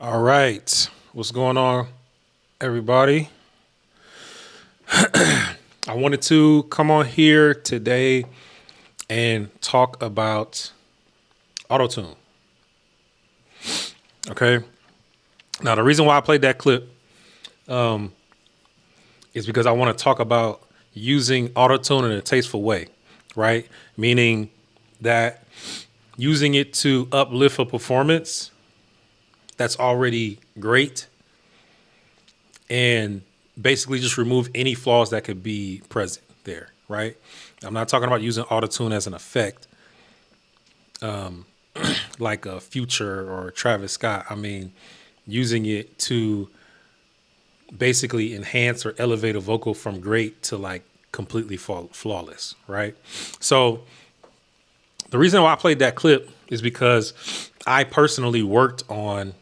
All right. What's going on, everybody? I wanted to come on here today and talk about autotune. Okay. Now, the reason why I played that clip is because I want to talk about using autotune in a tasteful way, right? Meaning that using it to uplift a performance that's already great and basically just remove any flaws that could be present there, right? I'm not talking about using autotune as an effect, like a Future or Travis Scott. I mean, using it to basically enhance or elevate a vocal from great to like completely flawless, right? So the reason why I played that clip is because I personally worked on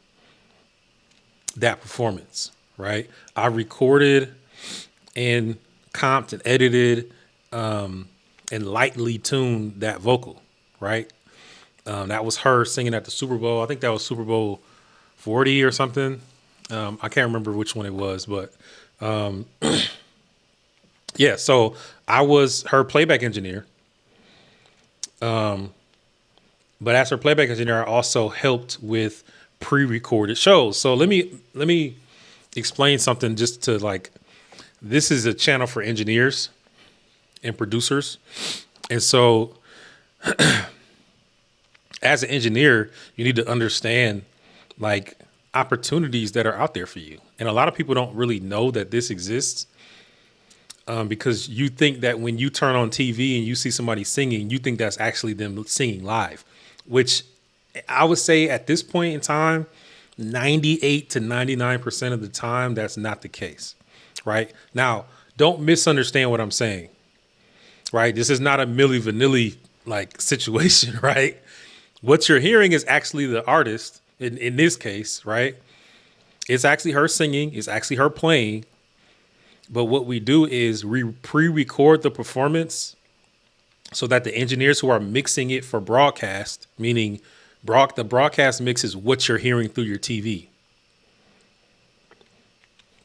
that performance, right? I recorded and comped and edited and lightly tuned that vocal, right? That was her singing at the Super Bowl. I think that was Super Bowl 40 or something. I can't remember which one it was, but yeah, so I was her playback engineer. But as her playback engineer, I also helped with pre-recorded shows. So let me explain something just to like, this is a channel for engineers and producers. And so as an engineer, you need to understand like opportunities that are out there for you. And a lot of people don't really know that this exists because you think that when you turn on TV and you see somebody singing, you think that's actually them singing live, which I would say at this point in time, 98 to 99% of the time, that's not the case, right? Now, don't misunderstand what I'm saying, right? This is not a Milli Vanilli like situation, right? What you're hearing is actually the artist in this case, right? It's actually her singing, it's actually her playing. But what we do is we pre-record the performance so that the engineers who are mixing it for broadcast, meaning the broadcast mix is what you're hearing through your TV.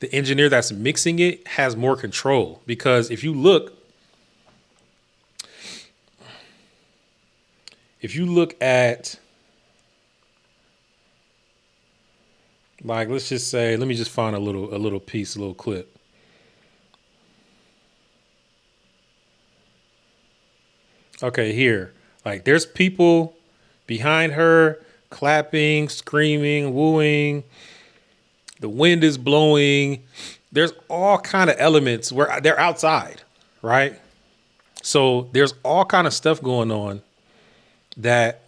The engineer that's mixing it has more control because if you look at, like, let's just say, let me just find a little piece, a little clip. Okay, here, like there's people behind her clapping, screaming, wooing. The wind is blowing. There's all kind of elements where they're outside, right? So there's all kind of stuff going on that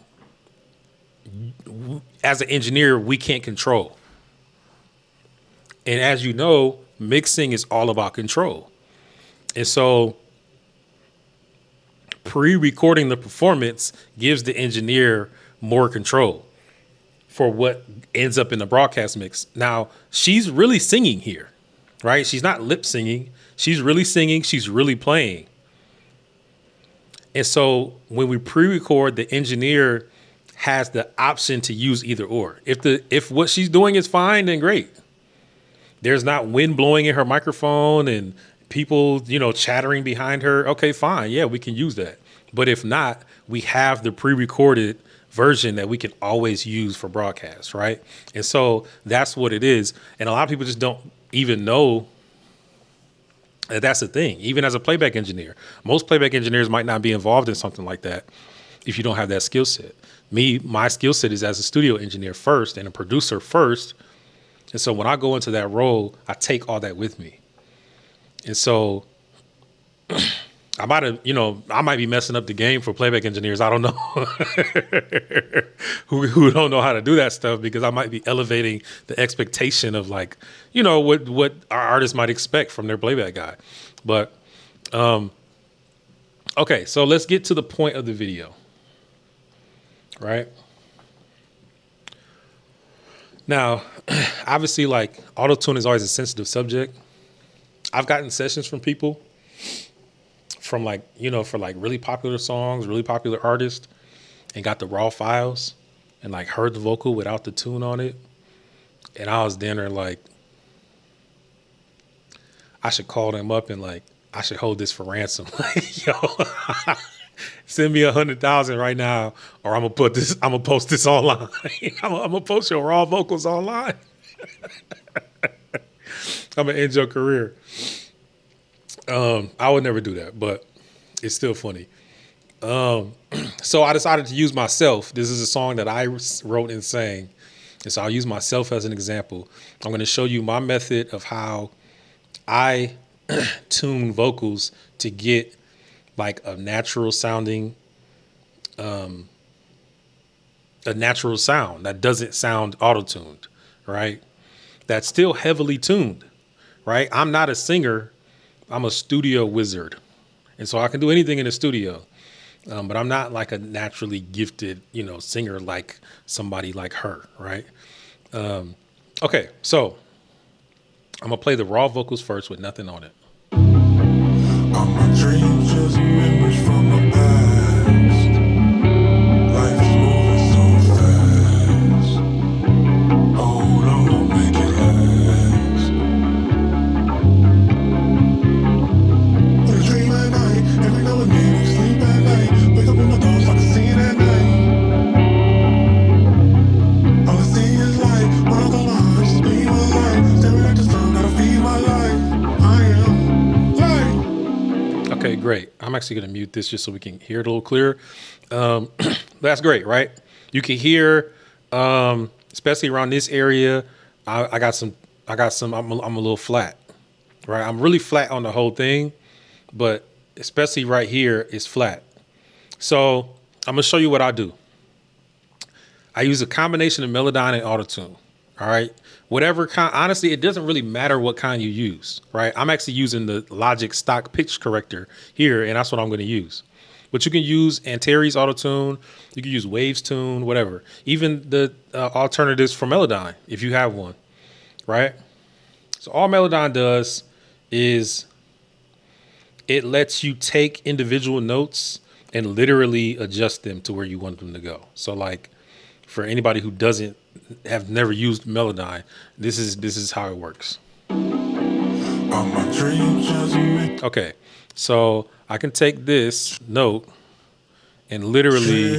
as an engineer, we can't control. And as you know, mixing is all about control. And so pre-recording the performance gives the engineer more control for what ends up in the broadcast mix. Now, she's really singing here, right? She's not lip singing. She's really singing. She's really playing. And so when we pre-record, the engineer has the option to use either or. If what she's doing is fine, then great. There's not wind blowing in her microphone and people, chattering behind her. Okay, fine. Yeah, we can use that. But if not, we have the pre-recorded version that we can always use for broadcast, right? And so that's what it is. And a lot of people just don't even know that that's the thing. Even as a playback engineer, most playback engineers might not be involved in something like that if you don't have that skill set. My skill set is as a studio engineer first and a producer first. And so when I go into that role, I take all that with me. And so I might be messing up the game for playback engineers. I don't know who don't know how to do that stuff because I might be elevating the expectation of like, what our artists might expect from their playback guy. But, okay, so let's get to the point of the video, right? Now, obviously, like autotune is always a sensitive subject. I've gotten sessions from people from for like really popular songs, really popular artists, and got the raw files and like heard the vocal without the tune on it. And I was dinner like, I should call them up and like, I should hold this for ransom. Like, yo, send me 100,000 right now, or I'm gonna post this online. I'm gonna post your raw vocals online. I'm gonna end your career. I would never do that, but it's still funny. So I decided to use myself. This is a song that I wrote and sang. And so I'll use myself as an example. I'm going to show you my method of how I tune vocals to get like a natural sounding, a natural sound that doesn't sound auto-tuned, right? That's still heavily tuned, right? I'm not a singer. I'm a studio wizard. And so I can do anything in the studio. But I'm not like a naturally gifted, singer like somebody like her, right? Okay, so I'm gonna play the raw vocals first with nothing on it. All my dreams just memories from the past. Life is moving so fast. Hold on, make it last. I dream at night, every now and then I sleep at night. Wake up in my thoughts, I can see it at night. All I see is light, when I go behind, just be my light. Staring at the sun, gotta feed my life. I am light. Okay, great. I'm actually gonna mute this just so we can hear it a little clearer. That's great, right? You can hear, especially around this area. I got some. I'm a little flat, right? I'm really flat on the whole thing, but especially right here is flat. So I'm gonna show you what I do. I use a combination of Melodyne and Autotune. All right. Whatever kind, honestly, it doesn't really matter what kind you use, right? I'm actually using the Logic stock pitch corrector here, and that's what I'm going to use. But you can use Antares Autotune, you can use Waves Tune, whatever. Even the alternatives for Melodyne, if you have one, right? So all Melodyne does is it lets you take individual notes and literally adjust them to where you want them to go. So like for anybody who have never used Melodyne, this is how it works. All my dreams just memories. Okay, so I can take this note and literally,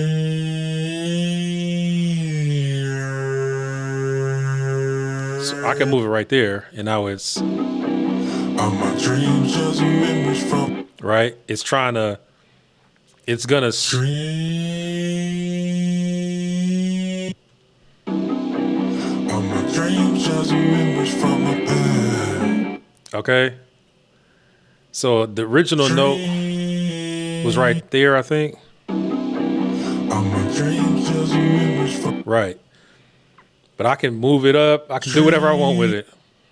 so I can move it right there, and now it's All my dreams just memories from right. It's gonna dream. All my dreams just memories from the past. okay. So the original note was right there, I think. All my dreams just memories from Right. But I can move it up. I can do whatever I want with it.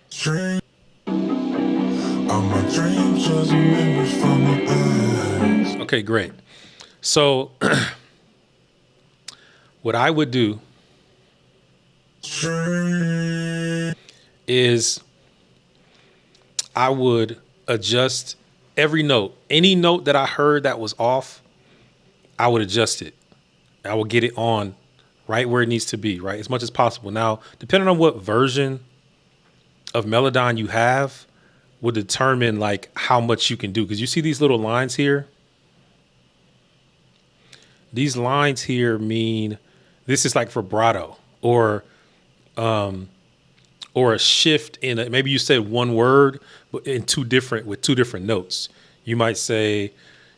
dream. All my dreams just memories from the past. Okay, great. So what I would do Dream. is I would adjust every note. Any note that I heard that was off, I would adjust it. I will get it on right where it needs to be, right? As much as possible. Now, depending on what version of Melodyne you have will determine like how much you can do. Because you see these little lines here? These lines here mean this is like vibrato or a shift in a, maybe you said one word, but with two different notes. You might say,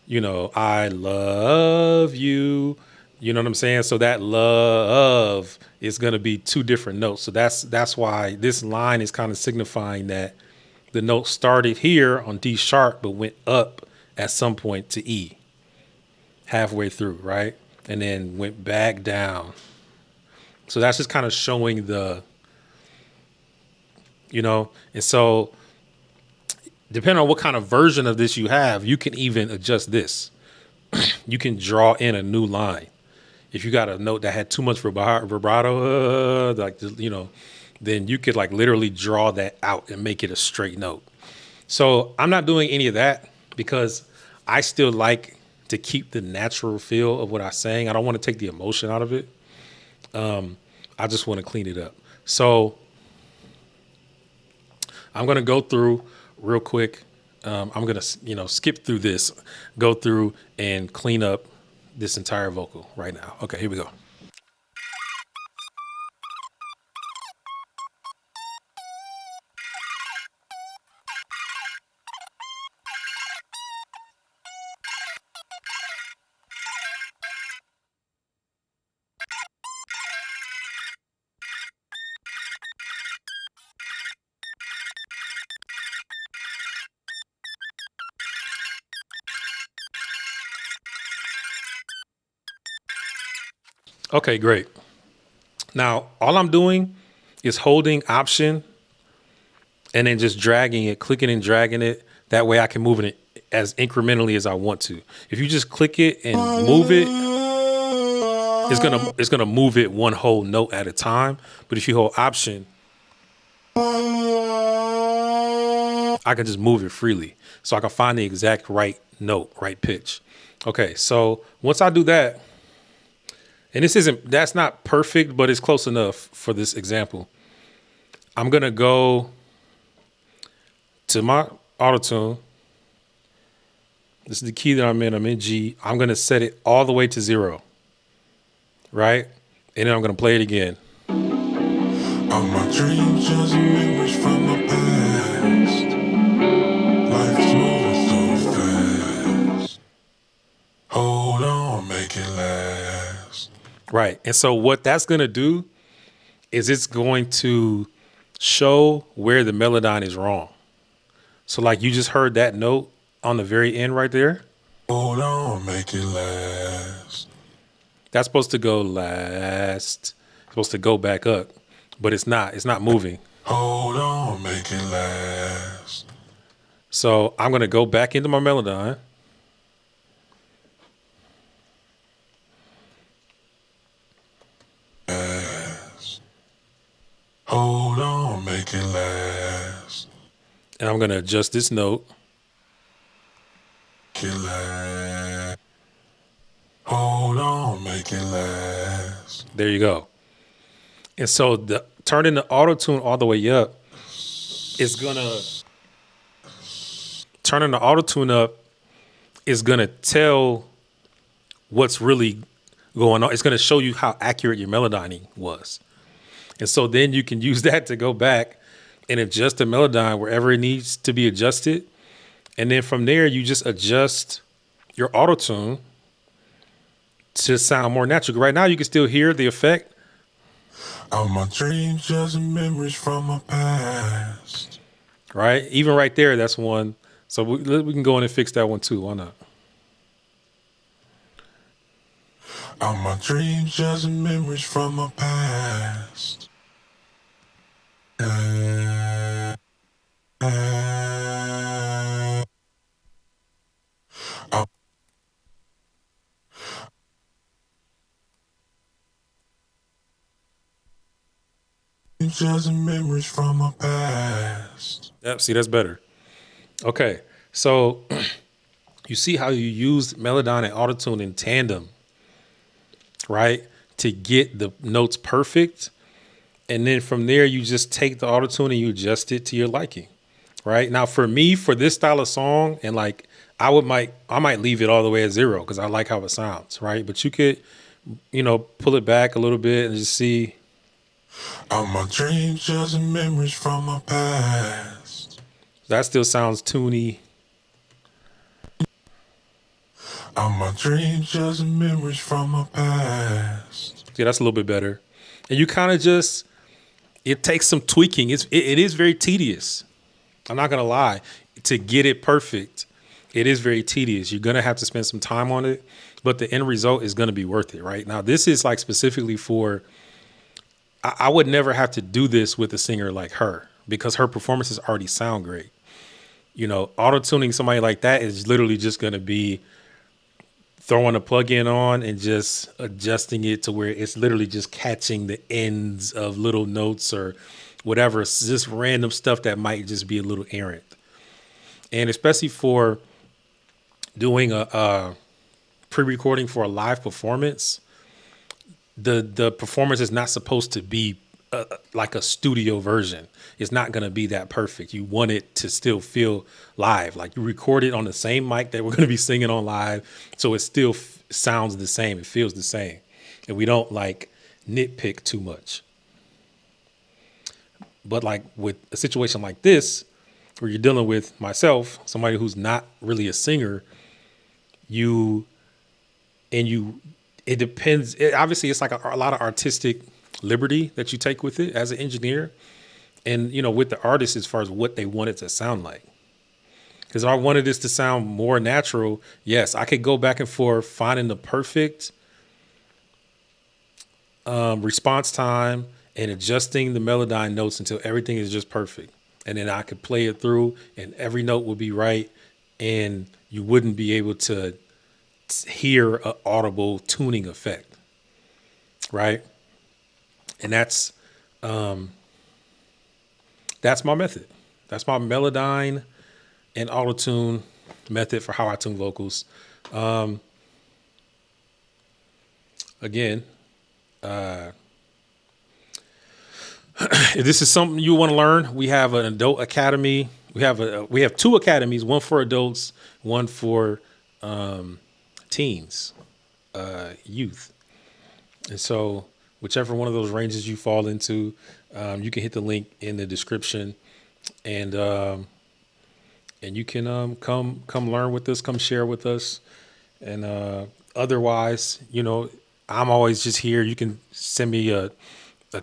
I love you. You know what I'm saying? So that love is going to be two different notes. So that's why this line is kind of signifying that the note started here on D sharp, but went up at some point to E halfway through, right? And then went back down. So that's just kind of showing and so depending on what kind of version of this you have, you can even adjust this. You can draw in a new line. If you got a note that had too much vibrato, then you could like literally draw that out and make it a straight note. So I'm not doing any of that because I still like to keep the natural feel of what I sang. I don't want to take the emotion out of it. I just want to clean it up. So I'm going to go through real quick. I'm going to, skip through this, go through and clean up this entire vocal right now. Okay, here we go. Okay, great. Now, all I'm doing is holding Option and then just dragging it, clicking and dragging it. That way I can move it as incrementally as I want to. If you just click it and move it, it's gonna move it one whole note at a time. But if you hold Option, I can just move it freely. So I can find the exact right note, right pitch. Okay, so once I do that, and that's not perfect, but it's close enough for this example. I'm gonna go to my auto-tune. This is the key that I'm in G. I'm gonna set it all the way to 0, right? And then I'm gonna play it again. All my dreams just memories from the past. Life's moving so fast. Hold on, make it last. Right. And so what that's gonna do is it's going to show where the melodyne is wrong. So like you just heard that note on the very end right there. Hold on, make it last. That's supposed to go last. It's supposed to go back up, but it's not. It's not moving. Hold on, make it last. So I'm going to go back into my melodyne. Last. Hold on, make it last. And I'm going to adjust this note. Make it last. Hold on, make it last. There you go. And so turning the auto-tune all the way up is turning the auto-tune up is gonna tell what's really going on. It's gonna show you how accurate your melodyne was. And so then you can use that to go back and adjust the melodyne wherever it needs to be adjusted. And then from there, you just adjust your auto-tune to sound more natural. Right now, you can still hear the effect. All my dreams just memories from my past. Right? Even right there, that's one. So we can go in and fix that one too. Why not? All my dreams just memories from my past. Just memories from my past. Yep, see, that's better. Okay, so you see how you use Melodyne and Autotune in tandem, right? To get the notes perfect. And then from there, you just take the Autotune and you adjust it to your liking, right? Now, for me, for this style of song, and like I might leave it all the way at 0 because I like how it sounds, right? But you could, pull it back a little bit and just see. All my dreams just memories from my past. That still sounds toony. All my dreams just memories from my past. Yeah, that's a little bit better. And you kind of just, it takes some tweaking. It is very tedious. I'm not going to lie. To get it perfect, it is very tedious. You're going to have to spend some time on it, but the end result is going to be worth it, right? Now, this is like specifically for, I would never have to do this with a singer like her because her performances already sound great. Auto-tuning somebody like that is literally just going to be throwing a plug-in on and just adjusting it to where it's literally just catching the ends of little notes or whatever. It's just random stuff that might just be a little errant. And especially for doing a pre-recording for a live performance, the performance is not supposed to be like a studio version. It's not going to be that perfect. You want it to still feel live. Like you record it on the same mic that we're going to be singing on live. So it still sounds the same. It feels the same. And we don't like nitpick too much. But like with a situation like this, where you're dealing with myself, somebody who's not really a singer, it depends. Obviously, it's like a lot of artistic liberty that you take with it as an engineer. And, with the artist as far as what they want it to sound like. Because if I wanted this to sound more natural, yes, I could go back and forth finding the perfect response time and adjusting the Melodyne notes until everything is just perfect. And then I could play it through and every note would be right. And you wouldn't be able to hear an audible tuning effect. Right. And that's my method. That's my Melodyne and auto-tune method for how I tune vocals. Again, if this is something you want to learn, we have an adult academy. We have two academies, one for adults, one for teens, youth. And so whichever one of those ranges you fall into, you can hit the link in the description, and you can come learn with us, come share with us. And otherwise, I'm always just here. You can send me a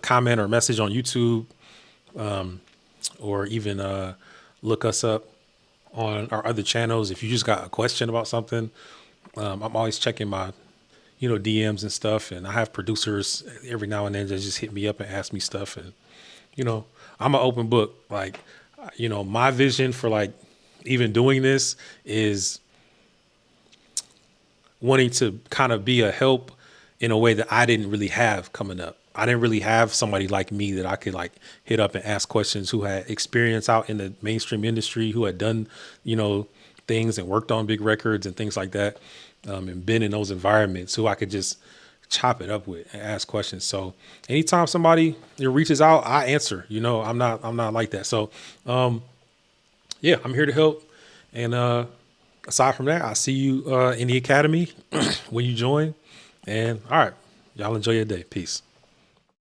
comment or message on YouTube, or even look us up on our other channels. If you just got a question about something, I'm always checking my DMs and stuff. And I have producers every now and then that just hit me up and ask me stuff. And, I'm an open book. Like, my vision for like even doing this is wanting to kind of be a help in a way that I didn't really have coming up. I didn't really have somebody like me that I could like hit up and ask questions, who had experience out in the mainstream industry, who had done, things and worked on big records and things like that. And been in those environments, who I could just chop it up with and ask questions. So anytime somebody reaches out, I answer. I'm not like that. So yeah, I'm here to help. And aside from that, I'll see you in the academy when you join. And all right, y'all enjoy your day. Peace.